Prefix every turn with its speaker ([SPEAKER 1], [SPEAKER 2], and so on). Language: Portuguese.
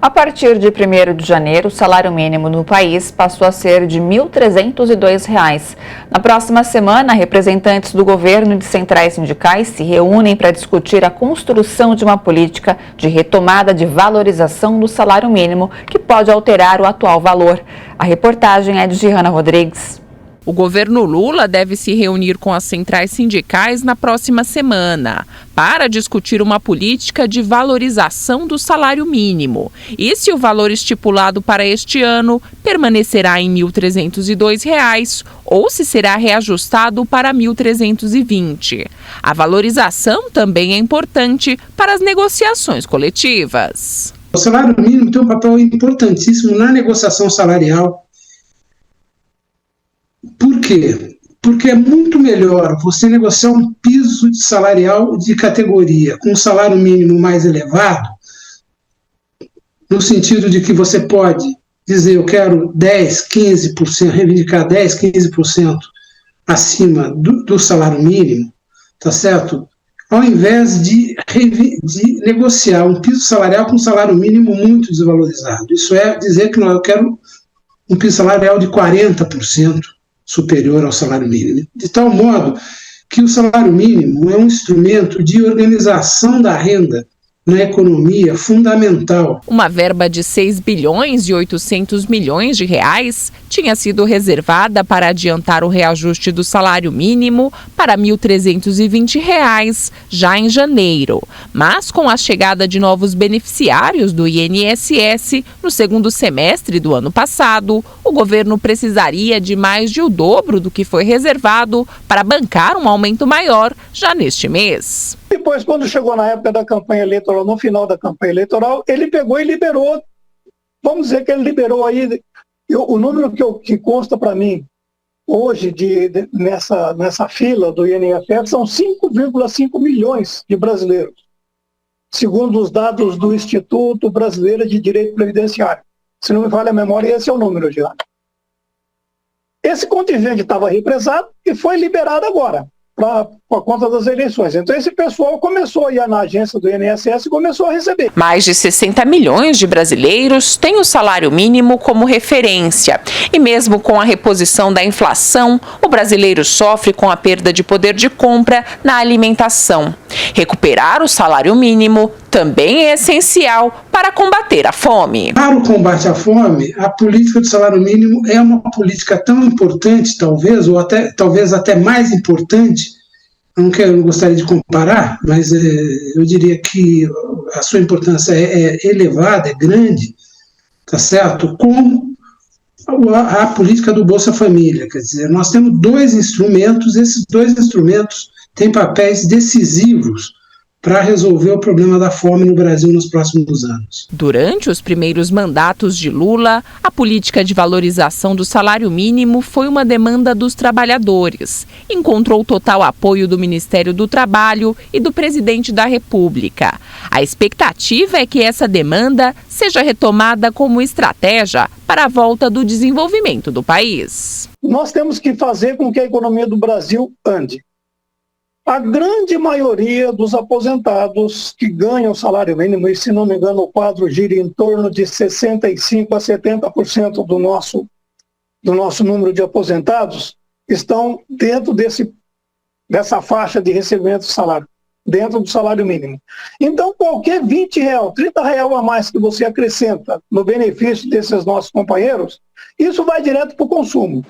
[SPEAKER 1] A partir de 1º de janeiro, o salário mínimo no país passou a ser de R$ 1.302. Na próxima semana, representantes do governo e de centrais sindicais se reúnem para discutir a construção de uma política de retomada de valorização do salário mínimo, que pode alterar o atual valor. A reportagem é de Giana Rodrigues.
[SPEAKER 2] O governo Lula deve se reunir com as centrais sindicais na próxima semana para discutir uma política de valorização do salário mínimo. E se o valor estipulado para este ano permanecerá em R$ 1.302 ou se será reajustado para R$ 1.320. A valorização também é importante para as negociações coletivas.
[SPEAKER 3] O salário mínimo tem um papel importantíssimo na negociação salarial. Por quê? Porque é muito melhor você negociar um piso salarial de categoria com um salário mínimo mais elevado, no sentido de que você pode dizer eu quero 10, 15%, reivindicar 10, 15% acima do salário mínimo, tá certo? Ao invés de negociar um piso salarial com um salário mínimo muito desvalorizado. Isso é dizer que eu quero um piso salarial de 40%. Superior ao salário mínimo, de tal modo que o salário mínimo é um instrumento de organização da renda na economia fundamental.
[SPEAKER 2] Uma verba de 6 bilhões e 800 milhões de reais tinha sido reservada para adiantar o reajuste do salário mínimo para R$ 1.320 já em janeiro. Mas com a chegada de novos beneficiários do INSS no segundo semestre do ano passado, o governo precisaria de mais de o dobro do que foi reservado para bancar um aumento maior já neste mês.
[SPEAKER 4] Depois, quando chegou na época da campanha eleitoral, no final da campanha eleitoral, ele pegou e liberou, vamos dizer que ele liberou aí, o número que consta para mim hoje nessa fila do INSS são 5,5 milhões de brasileiros, segundo os dados do Instituto Brasileiro de Direito Previdenciário. Se não me falha a memória, esse é o número já. Esse contingente estava represado e foi liberado agora, por conta das eleições. Então esse pessoal começou a ir na agência do INSS e começou a receber.
[SPEAKER 2] Mais de 60 milhões de brasileiros têm o salário mínimo como referência. E mesmo com a reposição da inflação, o brasileiro sofre com a perda de poder de compra na alimentação. Recuperar o salário mínimo também é essencial para combater a fome.
[SPEAKER 3] Para o combate à fome, a política do salário mínimo é uma política tão importante, talvez, ou talvez até mais importante. Eu não gostaria de comparar, mas eu diria que a sua importância é elevada, é grande, tá certo? Como a política do Bolsa Família. Quer dizer, nós temos dois instrumentos, esses dois instrumentos têm papéis decisivos para resolver o problema da fome no Brasil nos próximos anos.
[SPEAKER 2] Durante os primeiros mandatos de Lula, a política de valorização do salário mínimo foi uma demanda dos trabalhadores. Encontrou total apoio do Ministério do Trabalho e do presidente da República. A expectativa é que essa demanda seja retomada como estratégia para a volta do desenvolvimento do país.
[SPEAKER 4] Nós temos que fazer com que a economia do Brasil ande. A grande maioria dos aposentados que ganham salário mínimo, e se não me engano o quadro gira em torno de 65% a 70% do nosso número de aposentados, estão dentro dessa faixa de recebimento de salário, dentro do salário mínimo. Então qualquer R$20, R$30 a mais que você acrescenta no benefício desses nossos companheiros, isso vai direto para o consumo.